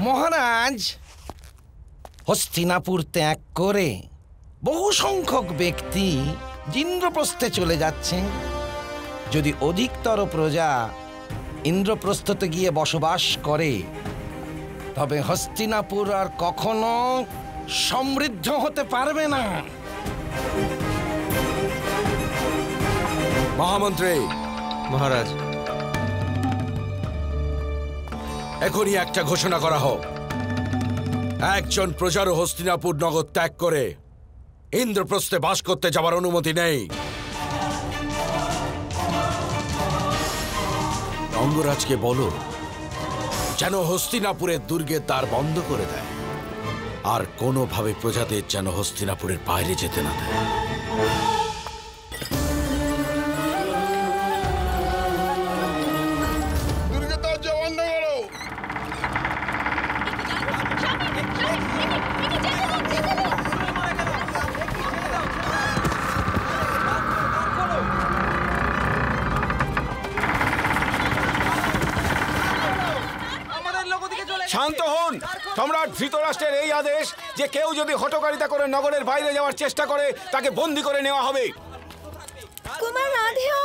মহারাজ, হস্তিনাপুর ত্যাগ করে বহু সংখ্যক ব্যক্তি ইন্দ্রপ্রস্থে চলে যাচ্ছে। যদি অধিকতর প্রজা ইন্দ্রপ্রস্থতে গিয়ে বসবাস করে, তবে হস্তিনাপুর আর কখনো সমৃদ্ধ হতে পারবে না। মহামন্ত্রী, মহারাজ, এখনই একটা ঘোষণা করা হোক, একজন প্রজারও হস্তিনাপুর নগর ত্যাগ করে ইন্দ্রপ্রস্থে বাস করতে যাবার অনুমতি নেই। অঙ্গরাজকে বলো যেন হস্তিনাপুরের দুর্গের দ্বার বন্ধ করে দেয়, আর কোনোভাবে প্রজাদের যেন হস্তিনাপুরের বাইরে যেতে না দেয়। শান্ত হন। সম্রাট ধৃতরাষ্ট্রের এই আদেশ যে কেউ যদি হঠকারিতা করে নগরের বাইরে যাওয়ার চেষ্টা করে তাকে বন্দী করে নেওয়া হবে। কুমার রাধেও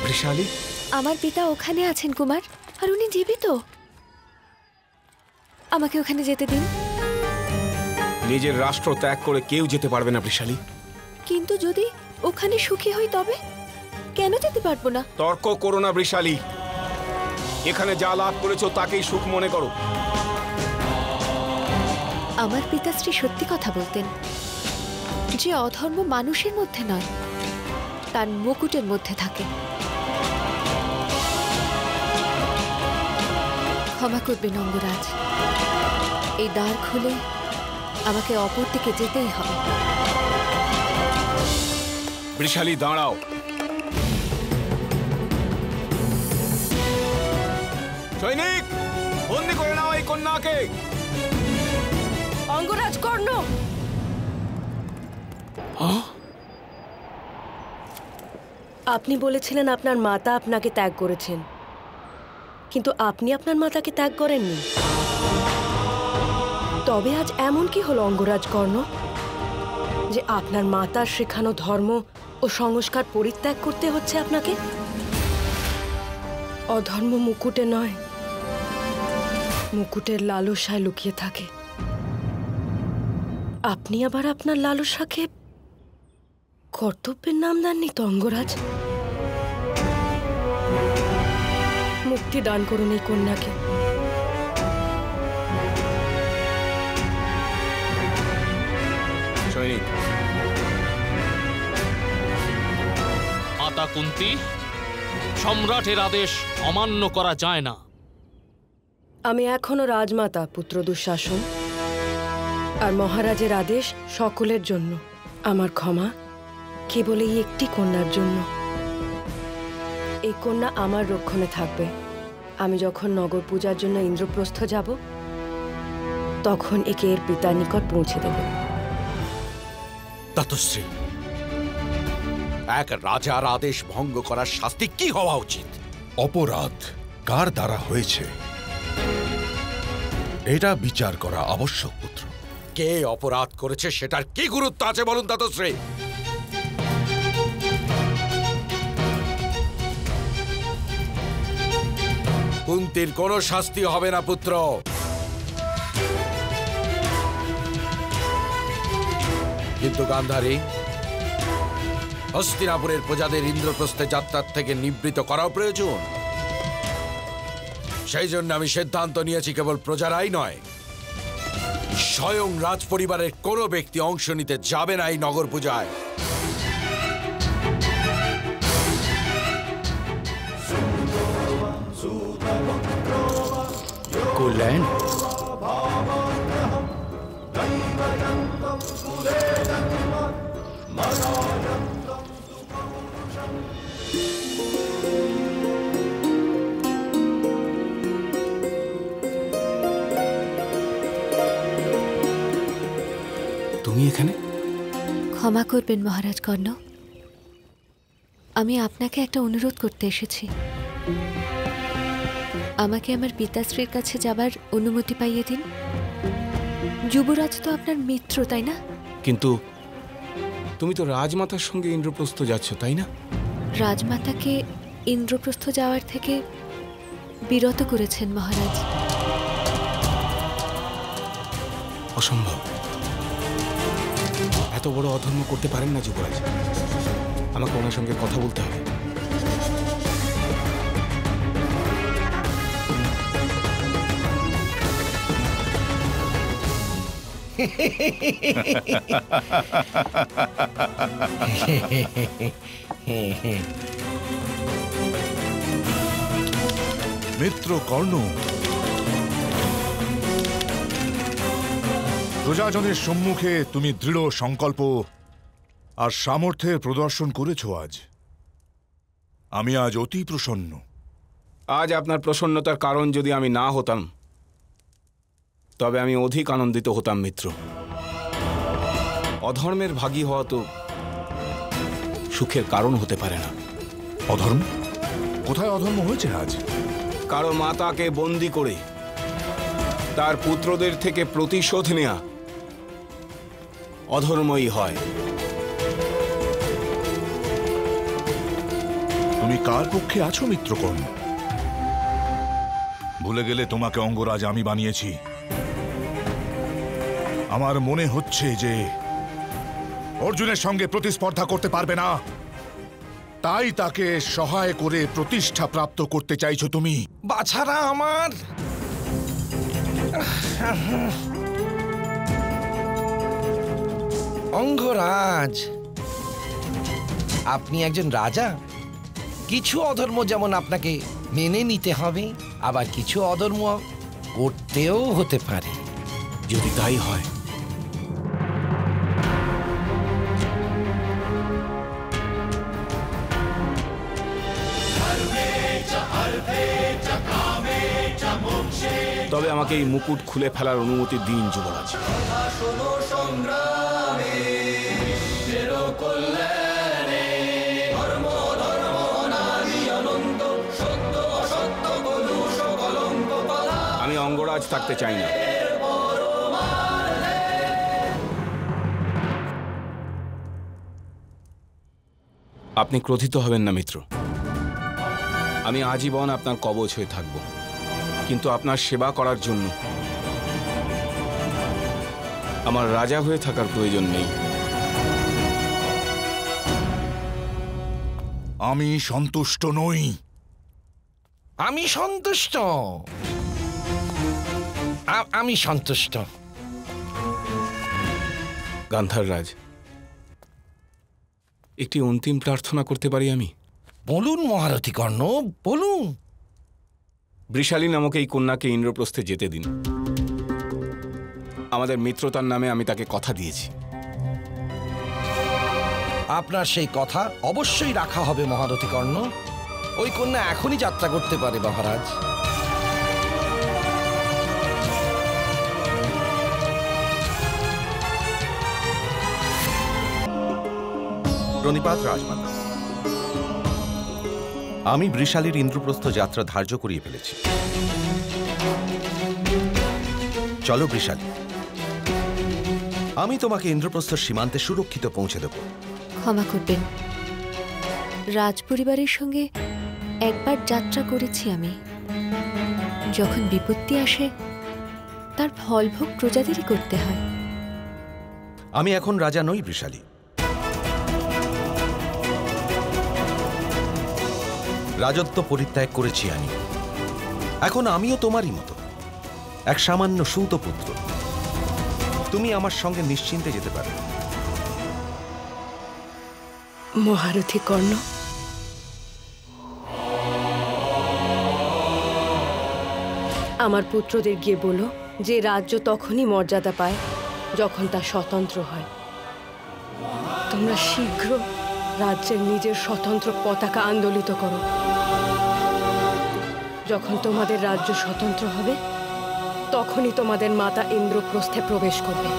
বৃষালী, আমার পিতা ওখানে আছেন কুমার, আর উনি জীবিত। আমাকে ওখানে যেতে দিন। নিজের রাষ্ট্র ত্যাগ করে কেউ যেতে পারবে না বৃষালী। কিন্তু যদি ওখানে সুখী হই তবে কেন যেতে পারবো না? তর্ক করো না বৃষালী, এখানে যা লাভ করেছো তাকেই সুখ মনে করো। আমার পিতাশ্রী সত্যি কথা বলতেন যে অধর্ম মানুষের মধ্যে নয়, তার মুকুটের মধ্যে থাকে। ক্ষমা করবেন অঙ্গরাজ, এই দ্বার খুলে আমাকে অপর দিকে যেতেই হবে। বৃষালী, দাঁড়াও। সৈনিক, বন্দী করে নাও এই কন্যাকে। অঙ্গরাজ কর্ণ, আপনি বলেছিলেন আপনার মাতা আপনাকে ত্যাগ করেছেন, কিন্তু আপনি আপনার মাতাকে ত্যাগ করেননি। তবে আজ এমন কি হলো অঙ্গরাজ কর্ণ যে আপনার মাতার শেখানো ধর্ম ও সংস্কার পরিত্যাগ করতে হচ্ছে আপনাকে? অধর্ম মুকুটে নয়, মুকুটের লালসায় লুকিয়ে থাকে। আপনি আবার আপনার লালসাকে কর্তব্যের নাম দেননি তো অঙ্গরাজ? মুক্তি দান করুন এই কন্যাকে। সৈনিক, মাতা কুন্তী, সম্রাটের আদেশ অমান্য করা যায় না। আমি এখনো রাজমাতা পুত্র দুঃশাসন, আর মহারাজের আদেশ সকলের জন্য। আমার ক্ষমা কেবল এই একটি কন্যার জন্য। এই কন্যা আমার রক্ষণে থাকবে। আমি যখন নগর পূজার জন্য ইন্দ্রপ্রস্থ যাব, তখন একে এর পিতার নিকট পৌঁছে দেব। ততশ্রী, এক রাজার আদেশ ভঙ্গ করার শাস্তি কি হওয়া উচিত? অপরাধ কার দ্বারা হয়েছে এটা বিচার করা আবশ্যক পুত্র। কে অপরাধ করেছে সেটার কি গুরুত্ব আছে বলুন ততশ্রী? কুন্তির কোনো শাস্তি হবে না পুত্র। কিন্তু গান্ধারী, হস্তিনাপুরের প্রজাদের ইন্দ্রপ্রস্থে যাত্রার থেকে নিবৃত করাও প্রয়োজন। সেই জন্য আমি সিদ্ধান্ত নিয়েছি কেবল প্রজারাই নয়, স্বয়ং রাজ পরিবারের কোনো ব্যক্তি অংশ নিতে যাবে না এই নগর পূজায়। কল্যাণ, তুমি এখানে? ক্ষমা করবেন মহারাজ কর্ণ, আমি আপনাকে একটা অনুরোধ করতে এসেছি। আমাকে আমার পিতাশ্রীর কাছে যাবার অনুমতি পাইয়ে দিন। যুবরাজ তো আপনার মিত্র, তাই না? কিন্তু তুমি তো রাজমাতার সঙ্গে ইন্দ্রপ্রস্থ যাচ্ছ, তাই না? রাজমাতাকে ইন্দ্রপ্রস্থ যাওয়ার থেকে বিরত করেছেন মহারাজ। অসম্ভব। এত বড় অধর্ম করতে পারেন না যুবরাজ। আমাকে ওনার সঙ্গে কথা বলতে হবে। মিত্র কর্ণ, প্রজাজনের সম্মুখে তুমি দৃঢ় সংকল্প আর সামর্থ্যের প্রদর্শন করেছ আজ। আমি আজ অতি প্রসন্ন। আজ আপনার প্রসন্নতার কারণ যদি আমি না হতাম, তবে আমি অধিক আনন্দিত হতাম মিত্র। অধর্মের ভাগী হওয়া তো সুখের কারণ হতে পারে না। অধর্ম? কোথায় অধর্ম হয়েছে আজ? কারো মাতাকে বন্দি করে তার পুত্রদের থেকে প্রতিশোধ নেয়া অধর্মই হয়। তুমি কার পক্ষে আছো মিত্রকর্ণ? ভুলে গেলে তোমাকে অঙ্গরাজ আমি বানিয়েছি। আমার মনে হচ্ছে যে অর্জুনের সঙ্গে প্রতিস্পর্ধা করতে পারবে না, তাই তাকে সহায় করে প্রতিষ্ঠা প্রাপ্ত করতে চাইছো তুমি। বাছারা আমার, অঙ্গরাজ, আপনি একজন রাজা। কিছু অধর্ম যেমন আপনাকে মেনে নিতে হবে, আবার কিছু অধর্ম করতেও হতে পারে। যদি তাই হয়, তবে আমাকে এই মুকুট খুলে ফেলার অনুমতি দিন যুবরাজ। আমি অঙ্গরাজ থাকতে চাই না। আপনি ক্রোধিত হবেন না মিত্র। আমি আজীবন আপনার কবচ হয়ে থাকব, কিন্তু আপনার সেবা করার জন্য আমার রাজা হয়ে থাকার প্রয়োজন নেই। আমি সন্তুষ্ট নই। আমি সন্তুষ্ট, আমি সন্তুষ্ট। গান্ধার রাজ, একটি অন্তিম প্রার্থনা করতে পারি আমি? বলুন মহারথী কর্ণ, বলুন। বৃষালী নামক এই কন্যাকে ইন্দ্রপ্রস্থে যেতে দিন। আমাদের মিত্রতার নামে আমি তাকে কথা দিয়েছি। আপনার সেই কথা অবশ্যই রাখা হবে মহারথী কর্ণ। ওই কন্যা এখনই যাত্রা করতে পারে মহারাজ। প্রণিপাত রাজমাতা, আমি বৃষালীর ইন্দ্রপ্রস্থ যাত্রা ধার্য করিয়ে ফেলেছি। চলো বৃষালী, আমি তোমাকে ইন্দ্রপ্রস্থ সীমান্তে সুরক্ষিত পৌঁছে দেব। ক্ষমা করবেন, রাজপরিবারের সঙ্গে একবার যাত্রা করেছি আমি। যখন বিপত্তি আসে তার ফলভোগ প্রজাদেরই করতে হয়। আমি এখন রাজা নই বৃষালী। রাজত্ব পরিত্যাগ করেছি আমি। এখন আমিও তোমারই মতো এক সামান্য সূতপুত্র। তুমি আমার সঙ্গে নিশ্চিন্তে যেতে পারো। মহারথী কর্ণ, আমার পুত্রদের গিয়ে বলো যে রাজ্য তখনই মর্যাদা পায় যখন তা স্বতন্ত্র হয়। তোমরা শীঘ্র রাজ্যের নিজের স্বতন্ত্র পতাকা আন্দোলিত করো। যখন তোমাদের রাজ্য স্বতন্ত্র হবে, তখনই তোমাদের মাতা ইন্দ্রপ্রস্থে প্রবেশ করবে।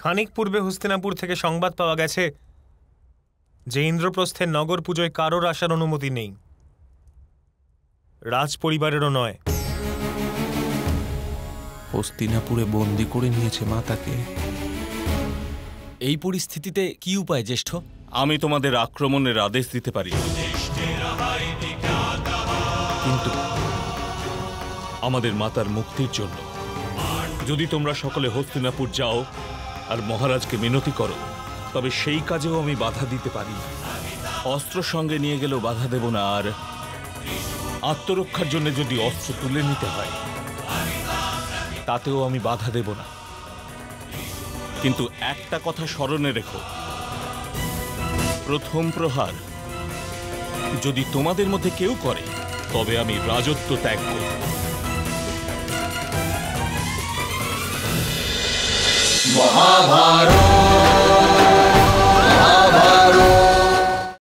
খানিক পূর্বে হস্তিনাপুর থেকে সংবাদ পাওয়া গেছে যে ইন্দ্রপ্রস্থের নগর পুজোয় কারোর আসার অনুমতি নেই, রাজ পরিবারেরও নয়। হস্তিনাপুরে বন্দি করে নিয়েছে মাতাকে। এই পরিস্থিতিতে কি উপায় জ্যেষ্ঠ? আমি তোমাদের আক্রমণের আদেশ দিতে পারি, কিন্তু আমাদের মাতার মুক্তির জন্য যদি তোমরা সকলে হস্তিনাপুর যাও আর মহারাজকে মিনতি করো, তবে সেই কাজেও আমি বাধা দিতে পারি। অস্ত্র সঙ্গে নিয়ে গেলেও বাধা দেব না, আর আত্মরক্ষার জন্য যদি অস্ত্র তুলে নিতে হয় তাতেও আমি বাধা দেব না। কিন্তু একটা কথা স্মরণে রেখো, প্রথম প্রহার যদি তোমাদের মধ্যে কেউ করে তবে আমি রাজত্ব ত্যাগ করব। মহাভারত।